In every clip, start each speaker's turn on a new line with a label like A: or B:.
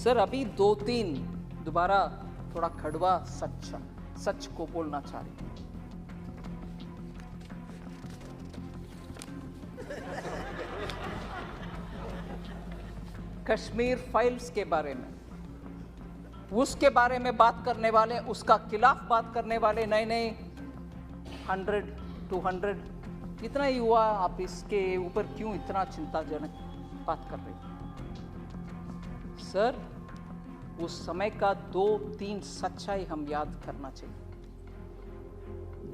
A: Sir अभी 2-3 दोबारा थोड़ा कड़वा सच को बोलना चाह रही हूं। कश्मीर फाइल्स के बारे में, उसके बारे में बात करने वाले, उसका खिलाफ बात करने वाले नए 100-200 इतना ही हुआ, आप इसके ऊपर क्यों इतना चिंताजनक बात कर रहे हैं? सर उस समय का 2-3 सच्चाई हम याद करना चाहिए।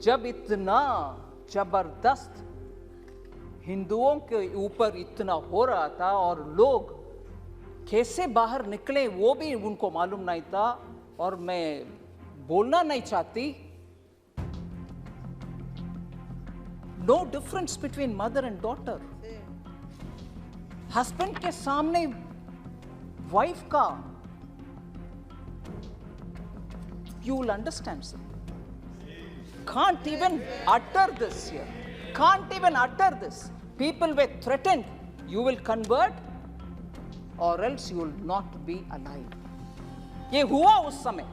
A: जब इतना जबरदस्त हिंदुओं के ऊपर इतना हो रहा था और लोग कैसे बाहर निकले वो भी उनको मालूम नहीं था, और मैं बोलना नहीं चाहती, no difference between mother and daughter. Husband के सामने वाइफ का, you will understand sir, can't even utter this here, can't even utter this. People were threatened, you will convert or else you will not be alive. ये हुआ उस समय,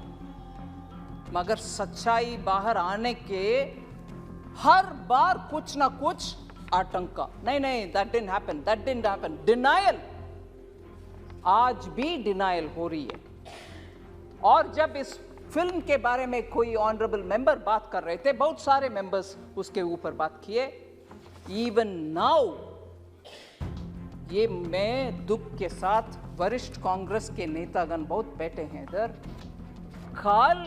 A: मगर सच्चाई बाहर आने के हर बार कुछ ना कुछ आतंका, नहीं that didn't happen, डिनायल, आज भी डिनायल हो रही है। और जब इस फिल्म के बारे में कोई ऑनरेबल मेंबर बात कर रहे थे, बहुत सारे मेंबर्स उसके ऊपर बात किए, इवन नाउ, ये मैं दुख के साथ, वरिष्ठ कांग्रेस के नेतागण बहुत बैठे हैं इधर, कल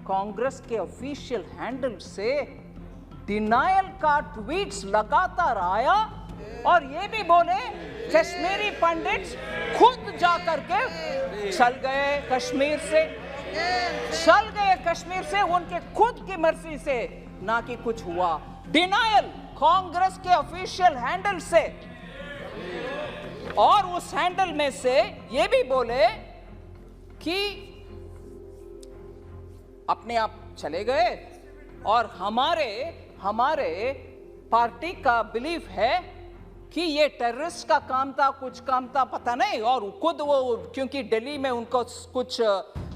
A: कांग्रेस के ऑफिशियल हैंडल से डिनायल का ट्वीट्स लगातार आया, और ये भी बोले कश्मीरी पंडित खुद जाकर के चल गए कश्मीर से, उनके खुद की मर्जी से, ना कि कुछ हुआ। डिनायल कांग्रेस के ऑफिशियल हैंडल से, और उस हैंडल में से ये भी बोले कि अपने आप चले गए, और हमारे पार्टी का बिलीफ है कि ये टेररिस्ट का काम था, कुछ काम था, पता नहीं, और खुद वो क्योंकि दिल्ली में उनको कुछ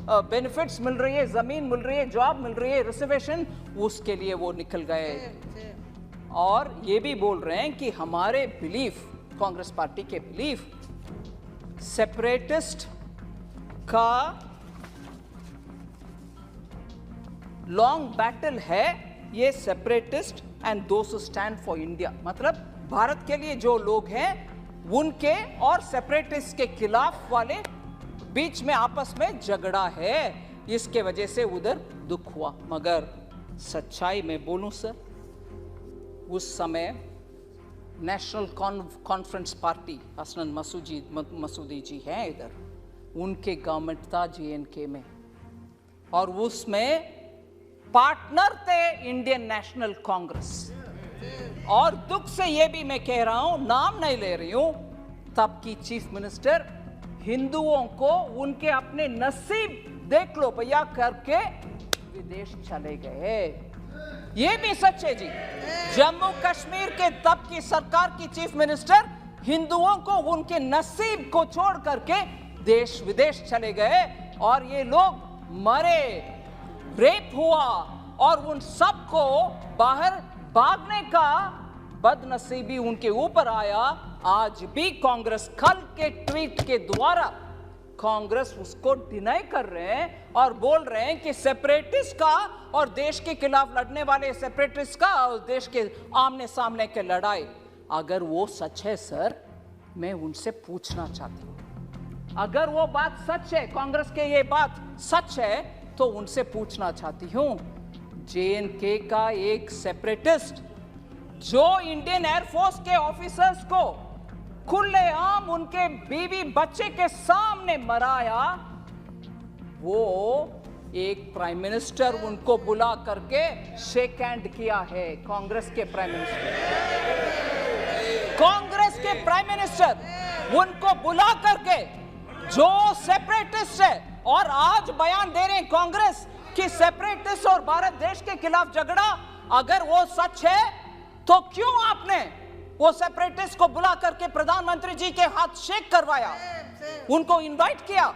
A: बेनिफिट्स मिल रही है, जमीन मिल रही है, जॉब मिल रही है, रिजर्वेशन, उसके लिए वो निकल गए। और ये भी बोल रहे हैं कि हमारे बिलीफ, कांग्रेस पार्टी के बिलीफ, सेपरेटिस्ट का लॉन्ग बैटल है, ये separatist and those who stand for India, मतलब भारत के लिए जो लोग हैं उनके और सेपरेटिस्ट के खिलाफ वाले बीच में आपस में झगड़ा है, इसके वजह से उधर दुख हुआ। मगर सच्चाई में बोलूं सर, उस समय national conference party, Hasnain Masoodi जी हैं इधर, उनके गवर्नमेंट था JNK में, और उसमें पार्टनर थे इंडियन नेशनल कांग्रेस। और दुख से ये भी मैं कह रहा हूं, नाम नहीं ले रही हूं, तब की चीफ मिनिस्टर हिंदुओं को उनके अपने नसीब देख लो भैया करके विदेश चले गए। ये भी सच है जी। जम्मू कश्मीर के तब की सरकार की चीफ मिनिस्टर हिंदुओं को उनके नसीब को छोड़ करके देश विदेश चले गए, और ये लोग मरे, रेप हुआ, और उन सबको बाहर भागने का बदनसीबी उनके ऊपर आया। आज भी कांग्रेस कल के ट्वीट के द्वारा कांग्रेस उसको डिनाई कर रहे हैं और बोल रहे हैं कि सेपरेटिस्ट का और देश के खिलाफ लड़ने वाले सेपरेटिस्ट का और देश के आमने सामने के लड़ाई, अगर वो सच है सर, मैं उनसे पूछना चाहती हूं, अगर वो बात सच है, कांग्रेस के ये बात सच है, तो उनसे पूछना चाहती हूं, JNK का एक सेपरेटिस्ट जो इंडियन एयरफोर्स के ऑफिसर्स को खुलेआम उनके बीवी बच्चे के सामने मराया, वो एक प्राइम मिनिस्टर उनको बुला करके शेक हैंड किया है। कांग्रेस के प्राइम मिनिस्टर उनको बुला करके, जो सेपरेटिस्ट है, और आज बयान दे रहे हैं कांग्रेस कि सेपरेटिस्ट और भारत देश के खिलाफ झगड़ा, अगर वो सच है तो क्यों आपने वो सेपरेटिस्ट को बुला करके प्रधानमंत्री जी के हाथ शेक करवाया? उनको इनवाइट किया?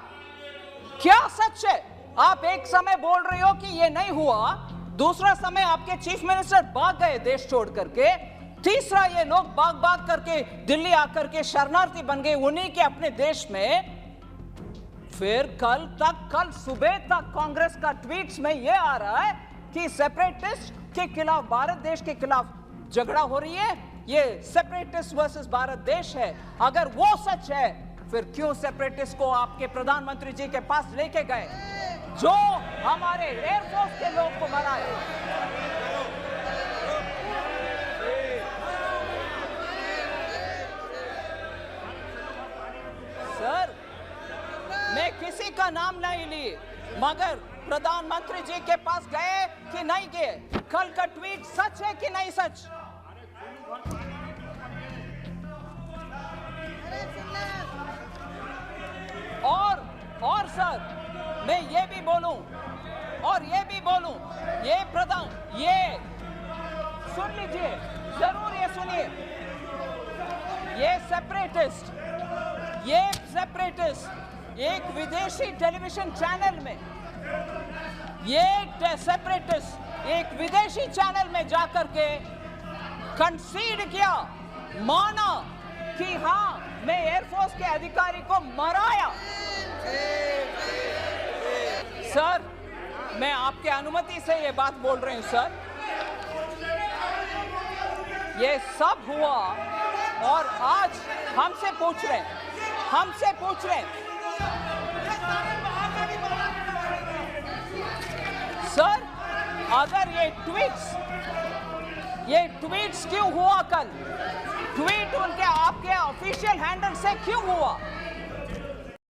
A: क्या सच है? आप एक समय बोल रहे हो कि ये नहीं हुआ, दूसरा समय आपके चीफ मिनिस्टर भाग गए देश छोड़ करके, तीसरा ये लोग भाग करके दिल्ली आकर के शरणार्थी बन गए उन्हीं के अपने देश में। फिर कल सुबह तक कांग्रेस का ट्वीट्स में ये आ रहा है कि सेपरेटिस्ट के खिलाफ, भारत देश के खिलाफ झगड़ा हो रही है, ये सेपरेटिस्ट वर्सेस भारत देश है। अगर वो सच है, फिर क्यों सेपरेटिस्ट को आपके प्रधानमंत्री जी के पास लेके गए, जो हमारे एयरफोर्स के लोग को मराए? सर, मैं किसी का नाम नहीं ली, मगर प्रधानमंत्री जी के पास गए कि नहीं गए? कल का ट्वीट सच है कि नहीं सच? और सर, मैं ये भी बोलूं, ये सुन लीजिए, जरूर ये सुनिए, ये सेपरेटिस्ट एक विदेशी टेलीविजन चैनल में, एक विदेशी चैनल में जाकर के कंसीड किया, माना कि हाँ, मैं एयरफोर्स के अधिकारी को मराया। सर, मैं आपके अनुमति से ये बात बोल रही हूं सर। ये सब हुआ और आज हमसे पूछ रहे हैं, सर, अगर ये ट्वीट्स क्यों हुआ? कल ट्वीट उनके आपके ऑफिशियल हैंडल से क्यों हुआ?